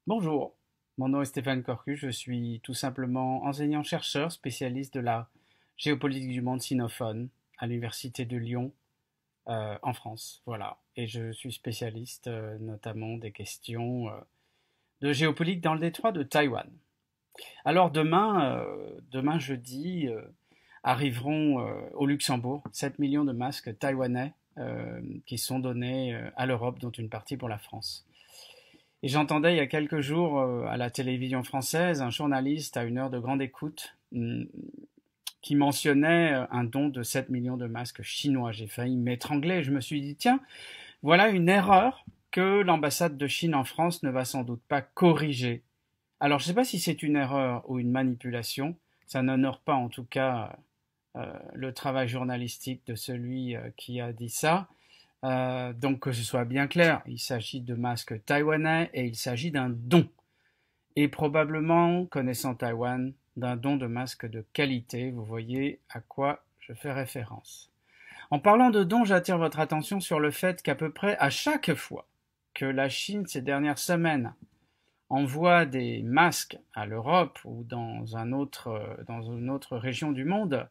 Bonjour, mon nom est Stéphane Corcu, je suis tout simplement enseignant-chercheur spécialiste de la géopolitique du monde sinophone à l'Université de Lyon en France. Voilà, et je suis spécialiste notamment des questions de géopolitique dans le détroit de Taïwan. Alors demain jeudi, arriveront au Luxembourg 7 millions de masques taïwanais qui sont donnés à l'Europe, dont une partie pour la France. Et j'entendais il y a quelques jours à la télévision française un journaliste à une heure de grande écoute qui mentionnait un don de 7 millions de masques chinois. J'ai failli m'étrangler. Je me suis dit, tiens, voilà une erreur que l'ambassade de Chine en France ne va sans doute pas corriger. Alors je ne sais pas si c'est une erreur ou une manipulation. Ça n'honore pas en tout cas le travail journalistique de celui qui a dit ça. Donc que ce soit bien clair, il s'agit de masques taïwanais et il s'agit d'un don. Et probablement, connaissant Taïwan, d'un don de masques de qualité. Vous voyez à quoi je fais référence. En parlant de dons, j'attire votre attention sur le fait qu'à peu près à chaque fois que la Chine, ces dernières semaines, envoie des masques à l'Europe ou dans une autre région du monde,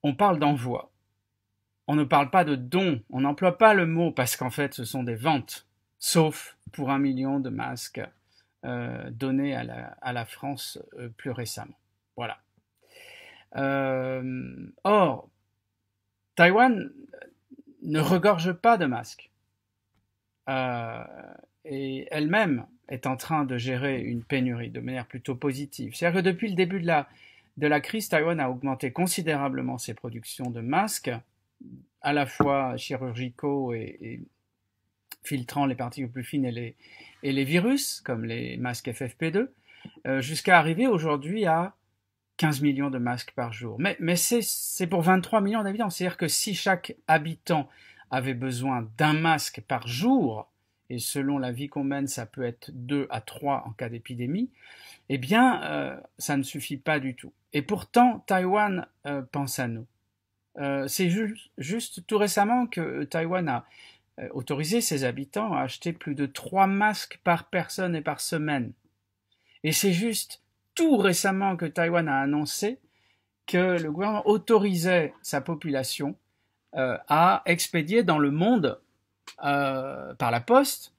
on parle d'envoi. On ne parle pas de dons, on n'emploie pas le mot parce qu'en fait ce sont des ventes, sauf pour 1 million de masques donnés à la France plus récemment. Voilà. Or, Taïwan ne regorge pas de masques et elle-même est en train de gérer une pénurie de manière plutôt positive. C'est-à-dire que depuis le début de la crise, Taïwan a augmenté considérablement ses productions de masques, à la fois chirurgicaux et filtrant les particules plus fines et les virus, comme les masques FFP2, jusqu'à arriver aujourd'hui à 15 millions de masques par jour. Mais c'est pour 23 millions d'habitants. C'est-à-dire que si chaque habitant avait besoin d'un masque par jour, et selon la vie qu'on mène, ça peut être 2 à 3 en cas d'épidémie, eh bien, ça ne suffit pas du tout. Et pourtant, Taïwan pense à nous. C'est juste tout récemment que Taïwan a autorisé ses habitants à acheter plus de 3 masques par personne et par semaine. Et c'est juste tout récemment que Taïwan a annoncé que le gouvernement autorisait sa population à expédier dans le monde par la poste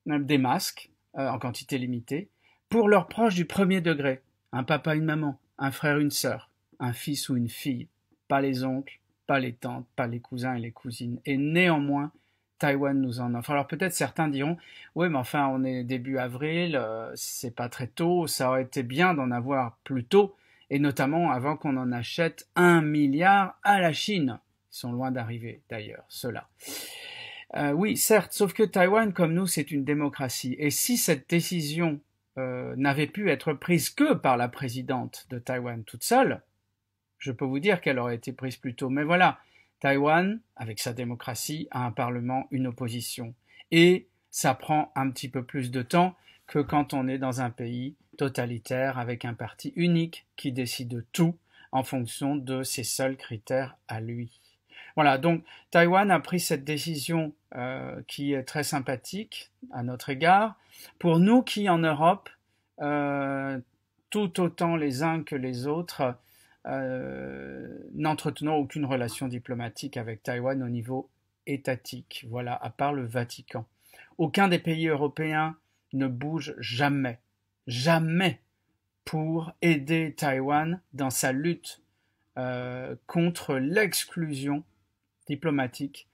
des masques en quantité limitée pour leurs proches du premier degré, un papa, une maman, un frère, une sœur, un fils ou une fille, pas les oncles, pas les tantes, pas les cousins et les cousines. Et néanmoins, Taïwan nous en offre. Alors peut-être certains diront, oui, mais enfin, on est début avril, c'est pas très tôt, ça aurait été bien d'en avoir plus tôt, et notamment avant qu'on en achète 1 milliard à la Chine. Ils sont loin d'arriver, d'ailleurs, ceux-là. Oui, certes, sauf que Taïwan, comme nous, c'est une démocratie. Et si cette décision n'avait pu être prise que par la présidente de Taïwan toute seule, je peux vous dire qu'elle aurait été prise plus tôt. Mais voilà, Taïwan, avec sa démocratie, a un parlement, une opposition. Et ça prend un petit peu plus de temps que quand on est dans un pays totalitaire avec un parti unique qui décide tout en fonction de ses seuls critères à lui. Voilà, donc Taïwan a pris cette décision qui est très sympathique à notre égard. Pour nous qui, en Europe, tout autant les uns que les autres, n'entretenons aucune relation diplomatique avec Taïwan au niveau étatique, voilà, à part le Vatican. Aucun des pays européens ne bouge jamais, jamais pour aider Taïwan dans sa lutte contre l'exclusion diplomatique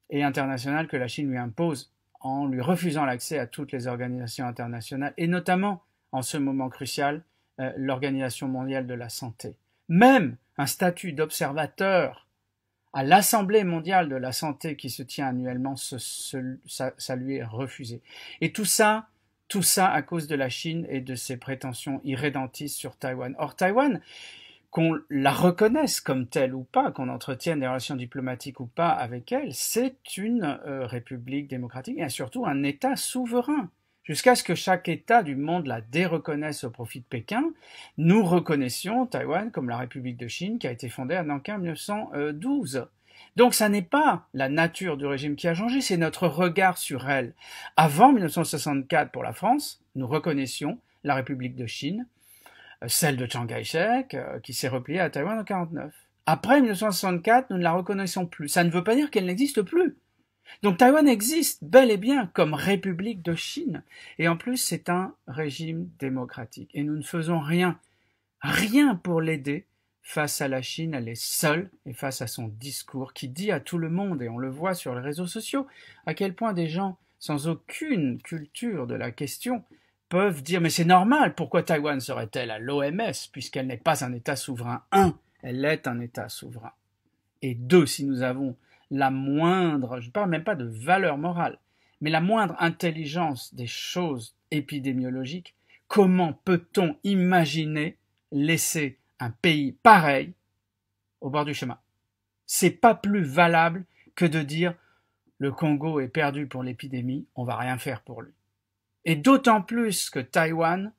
et internationale que la Chine lui impose en lui refusant l'accès à toutes les organisations internationales et notamment, en ce moment crucial, l'Organisation mondiale de la santé. Même un statut d'observateur à l'Assemblée mondiale de la santé qui se tient annuellement, ça lui est refusé. Et tout ça à cause de la Chine et de ses prétentions irrédentistes sur Taïwan. Or, Taïwan, qu'on la reconnaisse comme telle ou pas, qu'on entretienne des relations diplomatiques ou pas avec elle, c'est une république démocratique et surtout un État souverain. Jusqu'à ce que chaque État du monde la déreconnaisse au profit de Pékin, nous reconnaissions Taïwan comme la République de Chine qui a été fondée à Nankin en 1912. Donc ça n'est pas la nature du régime qui a changé, c'est notre regard sur elle. Avant 1964 pour la France, nous reconnaissions la République de Chine, celle de Chiang Kai-shek, qui s'est repliée à Taïwan en 1949. Après 1964, nous ne la reconnaissons plus. Ça ne veut pas dire qu'elle n'existe plus. Donc Taïwan existe bel et bien comme République de Chine. Et en plus, c'est un régime démocratique. Et nous ne faisons rien pour l'aider face à la Chine. Elle est seule et face à son discours qui dit à tout le monde, et on le voit sur les réseaux sociaux, à quel point des gens sans aucune culture de la question peuvent dire « mais c'est normal, pourquoi Taïwan serait-elle à l'OMS puisqu'elle n'est pas un État souverain ?» Elle est un État souverain. Et deux, si nous avons la moindre, je ne parle même pas de valeur morale, mais la moindre intelligence des choses épidémiologiques, comment peut-on imaginer laisser un pays pareil au bord du chemin? C'est pas plus valable que de dire le Congo est perdu pour l'épidémie, on va rien faire pour lui. Et d'autant plus que Taïwan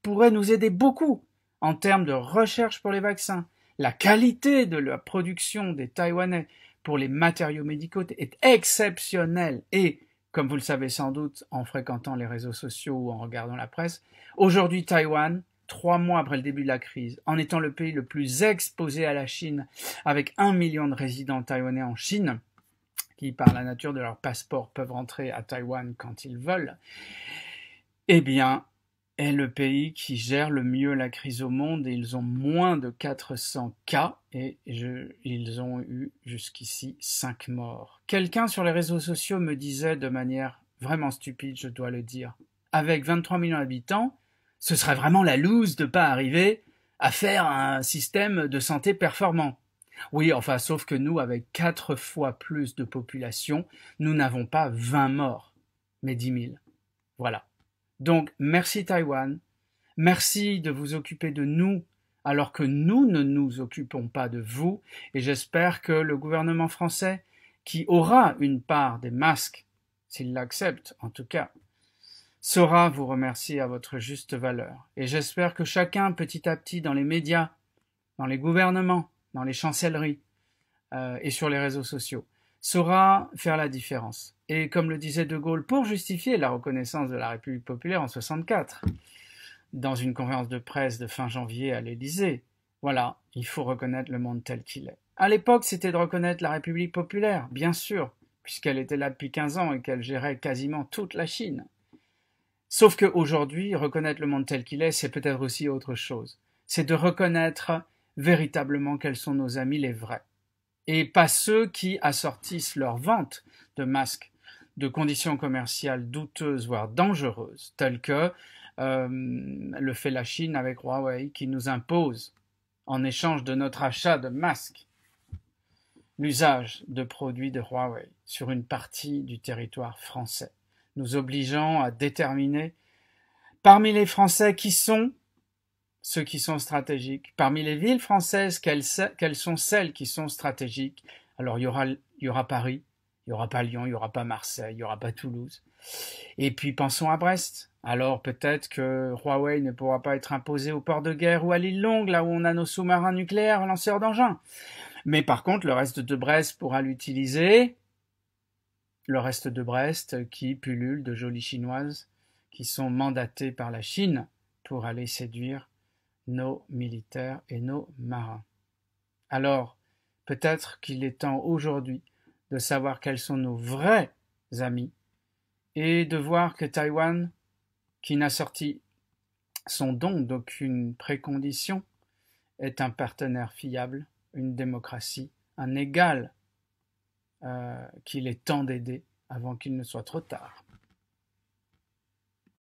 pourrait nous aider beaucoup en termes de recherche pour les vaccins. La qualité de la production des Taïwanais pour les matériaux médicaux est exceptionnelle. Et, comme vous le savez sans doute en fréquentant les réseaux sociaux ou en regardant la presse, aujourd'hui Taïwan, 3 mois après le début de la crise, en étant le pays le plus exposé à la Chine, avec 1 million de résidents taïwanais en Chine, qui par la nature de leur passeport peuvent rentrer à Taïwan quand ils veulent, eh bien, est le pays qui gère le mieux la crise au monde et ils ont moins de 400 cas et ils ont eu jusqu'ici 5 morts. Quelqu'un sur les réseaux sociaux me disait de manière vraiment stupide, je dois le dire, avec 23 millions d'habitants, ce serait vraiment la loose de ne pas arriver à faire un système de santé performant. Oui, enfin, sauf que nous, avec 4 fois plus de population, nous n'avons pas 20 morts, mais 10 000. Voilà. Donc, merci Taïwan, merci de vous occuper de nous alors que nous ne nous occupons pas de vous et j'espère que le gouvernement français, qui aura une part des masques, s'il l'accepte en tout cas, saura vous remercier à votre juste valeur. Et j'espère que chacun, petit à petit, dans les médias, dans les gouvernements, dans les chancelleries et sur les réseaux sociaux, saura faire la différence. Et comme le disait De Gaulle, pour justifier la reconnaissance de la République populaire en 64, dans une conférence de presse de fin janvier à l'Élysée, voilà, il faut reconnaître le monde tel qu'il est. À l'époque, c'était de reconnaître la République populaire, bien sûr, puisqu'elle était là depuis 15 ans et qu'elle gérait quasiment toute la Chine. Sauf qu'aujourd'hui, reconnaître le monde tel qu'il est, c'est peut-être aussi autre chose. C'est de reconnaître véritablement quels sont nos amis les vrais. Et pas ceux qui assortissent leur vente de masques de conditions commerciales douteuses, voire dangereuses, telles que le fait la Chine avec Huawei, qui nous impose, en échange de notre achat de masques, l'usage de produits de Huawei sur une partie du territoire français, nous obligeant à déterminer parmi les Français qui sont ceux qui sont stratégiques. Parmi les villes françaises, quelles sont celles qui sont stratégiques? Alors, il y aura Paris, il n'y aura pas Lyon, il n'y aura pas Marseille, il n'y aura pas Toulouse. Et puis, pensons à Brest. Alors, peut-être que Huawei ne pourra pas être imposé au port de guerre ou à l'île Longue, là où on a nos sous-marins nucléaires lanceurs d'engins. Mais par contre, le reste de Brest pourra l'utiliser. Le reste de Brest qui pullule de jolies Chinoises qui sont mandatées par la Chine pour aller séduire nos militaires et nos marins. Alors, peut-être qu'il est temps aujourd'hui de savoir quels sont nos vrais amis et de voir que Taïwan, qui n'a sorti son don d'aucune précondition, est un partenaire fiable, une démocratie, un égal qu'il est temps d'aider avant qu'il ne soit trop tard.